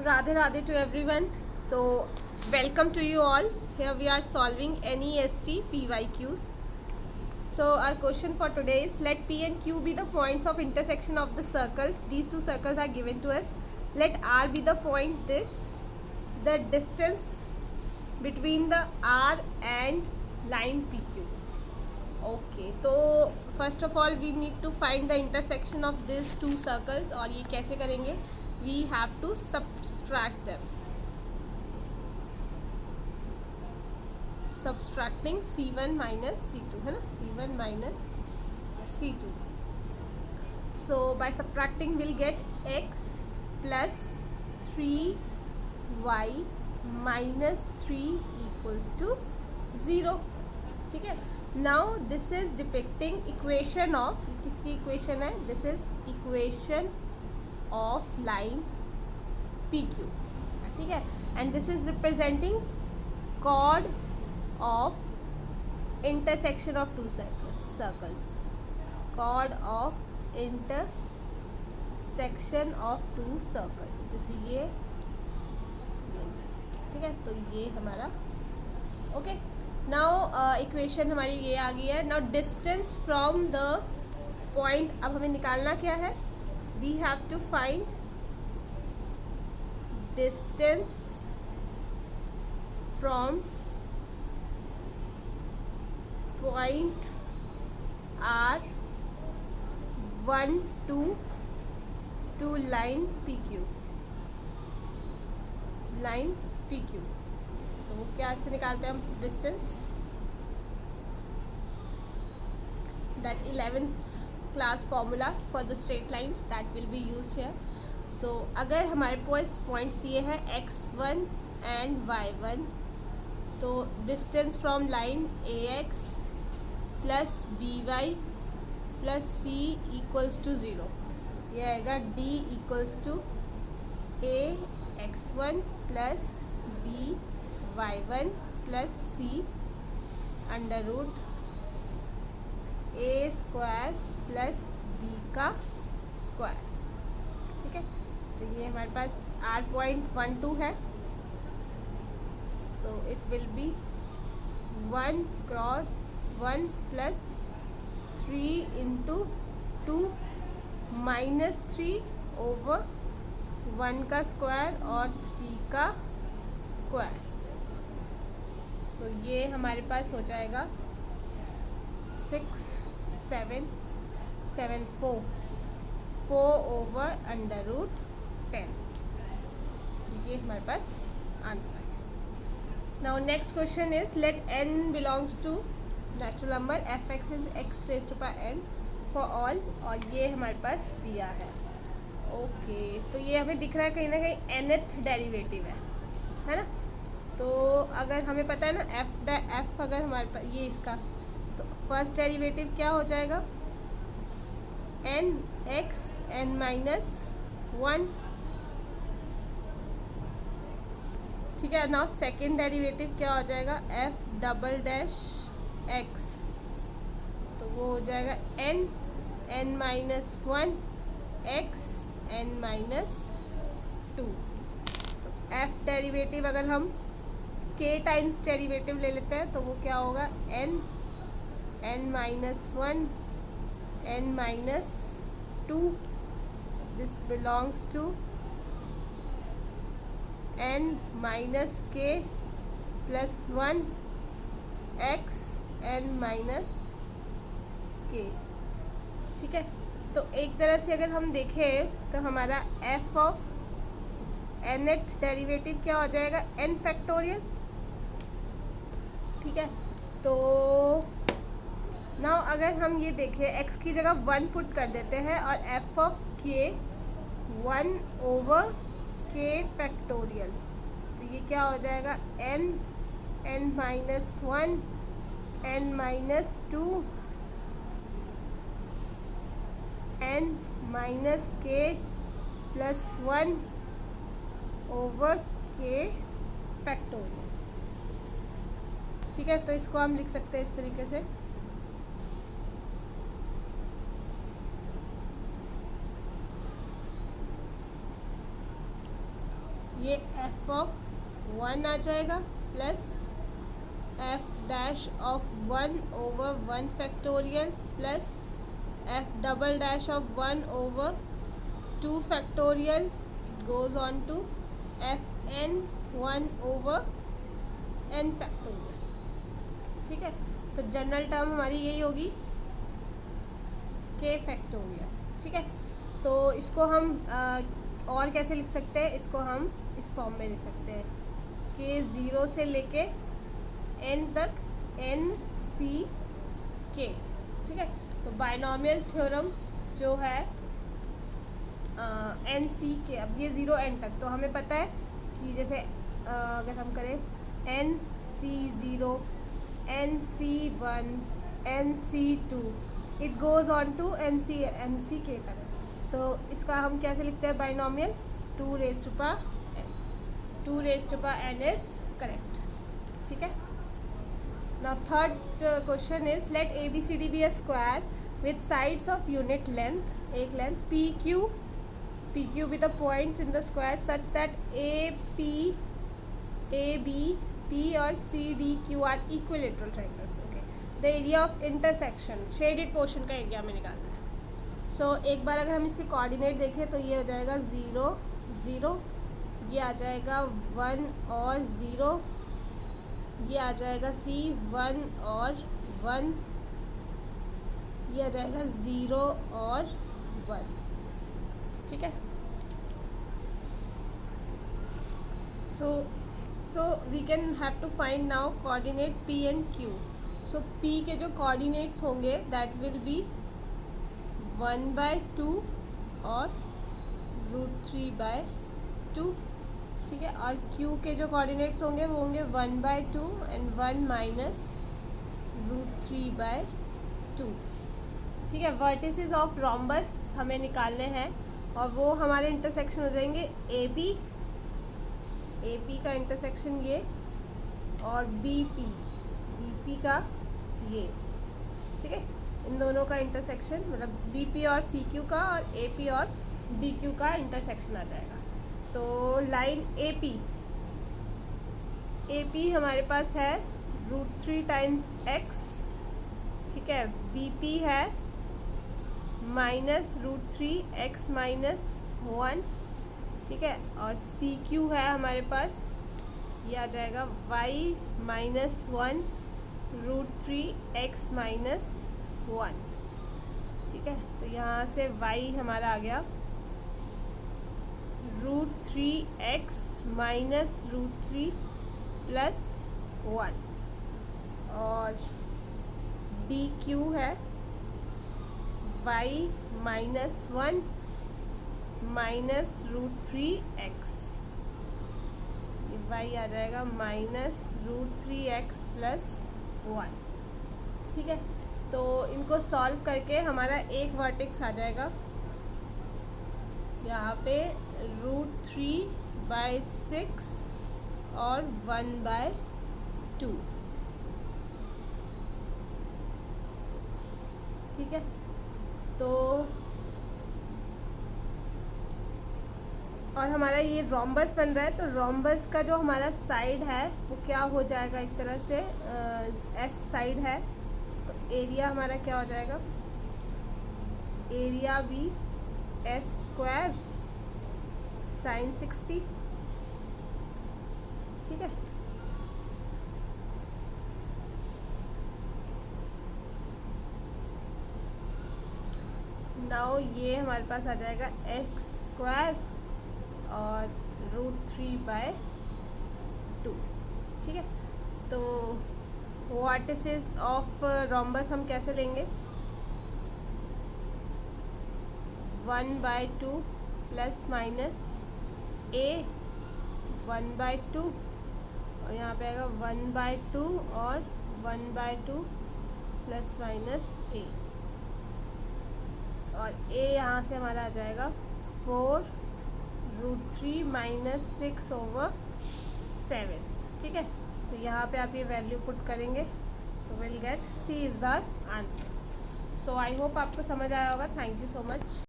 Radhe Radhe to everyone. So, welcome to you all. Here we are solving NEST PYQs. So, our question for today is let P and Q be the points of intersection of the circles. These two circles are given to us. Let R be the point the distance between the R and line PQ. Okay, तो first of all we need to find the intersection of these two circles. और ये कैसे करेंगे? We have to subtract them. Subtracting C1 minus C2 है ना, C1 minus C2. So by subtracting we'll get x plus 3y minus 3 equals to 0. ठीक है. Now this is depicting equation of, किसकी equation है? This is equation of line PQ. ठीक है. And this is representing chord of intersection of two circles. Chord of intersection of two circles. जैसे ये ठीक है. तो ये हमारा ओके. नाउ इक्वेशन हमारी ये आ गई है. Now distance from the point, अब हमें निकालना क्या है? We have to find distance from point R1 to line PQ. Line PQ. तो वो क्या से निकालते हैं हम डिस्टेंस? That 11th class formula for the straight lines that will be used here. So अगर हमारे पास पॉइंट्स दिए हैं x1 एंड y1, तो distance from line AX plus BY plus C equals to 0. यह आएगा D equals to AX1 plus BY1 plus C under root A square plus B का square. ठीक है. तो ये हमारे पास R.12 है. तो it will be 1 cross 1 plus 3 into 2 minus 3 over 1 का स्क्वायर और 3 का स्क्वायर. सो ये हमारे पास हो जाएगा 6 7 7 4 ओवर अंडर रूट 10. सो ये हमारे पास आंसर है. Now next question is let n belongs to natural number f(x) is x raised to power n for all. और ये हमारे पास दिया है. ओके. तो ये हमें दिख रहा है कहीं ना कहीं nth डेरिवेटिव है ना. तो अगर हमें पता है ना f अगर हमारे पास ये इसका, तो फर्स्ट डेरिवेटिव क्या हो जाएगा? n(x) n minus 1. ठीक है. नाउ सेकेंड डेरिवेटिव क्या हो जाएगा? f double dash x. तो वो हो जाएगा n minus 1 x n minus 2. तो f डेरिवेटिव अगर हम k टाइम्स डेरिवेटिव ले लेते हैं तो वो क्या होगा? n minus 1 n minus 2. This belongs to n minus k plus 1 x n minus k. ठीक है. तो एक तरह से अगर हम देखें तो हमारा f ऑफ nth डेरिवेटिव क्या हो जाएगा? n factorial. ठीक है. तो नाउ अगर हम ये देखें x की जगह 1 पुट कर देते हैं और f of k 1 over k factorial. तो ये क्या हो जाएगा? n minus 1 n minus 2 n minus k plus 1 over k factorial. ठीक है. तो इसको हम लिख सकते हैं इस तरीके से. ये एफ ऑफ 1 आ जाएगा plus F dash of 1 over 1 factorial plus F double dash of 1 over 2 factorial goes on to F N 1 over N factorial. ठीक है, तो जनरल टर्म हमारी यही होगी के फैक्टोरियल। ठीक है, तो इसको हम और कैसे लिख सकते हैं, इसको हम इस फॉर्म में लिख सकते हैं के 0 से लेके एन तक एन सी के। ठीक है, तो बाइनोमियल थ्योरम जो है एन सी के, अब ये 0 एन तक, तो हमें पता है कि जैसे अगर हम करें N C 0 N C 1 N C 2 it goes on to N C K तक। तो इसका हम कैसे लिखते हैं binomial 2 raise to power n, 2 raise to power n is correct. ठीक है, now third question is let A B C D be a square with sides of unit length, एक length P Q with the points in the square such that A B P और C D Q are equilateral triangles. Okay, the area of intersection shaded portion का area में निकालना है। So एक बार अगर हम इसके कोऑर्डिनेट देखें तो ये हो जाएगा 0 0, ये आ जाएगा 1 और 0, ये आ जाएगा C 1 और 1, ये आ जाएगा 0 और 1। ठीक है, so we can have to find now coordinate P and Q. So P के जो coordinates होंगे that will be 1/2 और √3/2। ठीक है, और Q के जो coordinates होंगे वो होंगे 1/2 and 1 माइनस √3/2। ठीक है, वर्टिसेस ऑफ रोम्बस हमें निकालने हैं और वो हमारे इंटरसेक्शन हो जाएंगे ए पी का इंटरसेक्शन ये और बी पी का ये। ठीक है, इन दोनों का इंटरसेक्शन मतलब बी पी और सी क्यू का और ए पी और डी क्यू का इंटरसेक्शन आ जाएगा। तो लाइन ए पी हमारे पास है √3 टाइम्स एक्स। ठीक है, बी पी है माइनस √3 एक्स माइनस 1। ठीक है, और सी क्यू है हमारे पास, ये आ जाएगा y माइनस 1 √3 एक्स माइनस 1। ठीक है, तो यहाँ से y हमारा आ गया √3 एक्स माइनस √3 प्लस 1 और डी क्यू है y minus 1 minus √3 x, y आ जाएगा माइनस √3 एक्स प्लस 1। ठीक है, तो इनको सॉल्व करके हमारा एक वर्टेक्स आ जाएगा यहाँ पे √3/6 और 1/2। ठीक है, तो और हमारा ये रोम्बस बन रहा है, तो रोम्बस का जो हमारा साइड है वो क्या हो जाएगा, एक तरह से एस साइड है, तो एरिया हमारा क्या हो जाएगा, एरिया भी s² sin 60। ठीक है, नाउ ये हमारे पास आ जाएगा x² और √3/2। ठीक है, तो वर्टिसेस ऑफ रोम्बस हम कैसे लेंगे, 1/2 प्लस माइनस a 1/2 और यहाँ पे आएगा 1/2 और 1/2 प्लस माइनस a और a यहाँ से हमारा आ जाएगा 4√3 माइनस 6/7। ठीक है, तो यहाँ पे आप ये वैल्यू पुट करेंगे तो will get C is the answer. So I hope आपको समझ आया होगा। Thank you so much.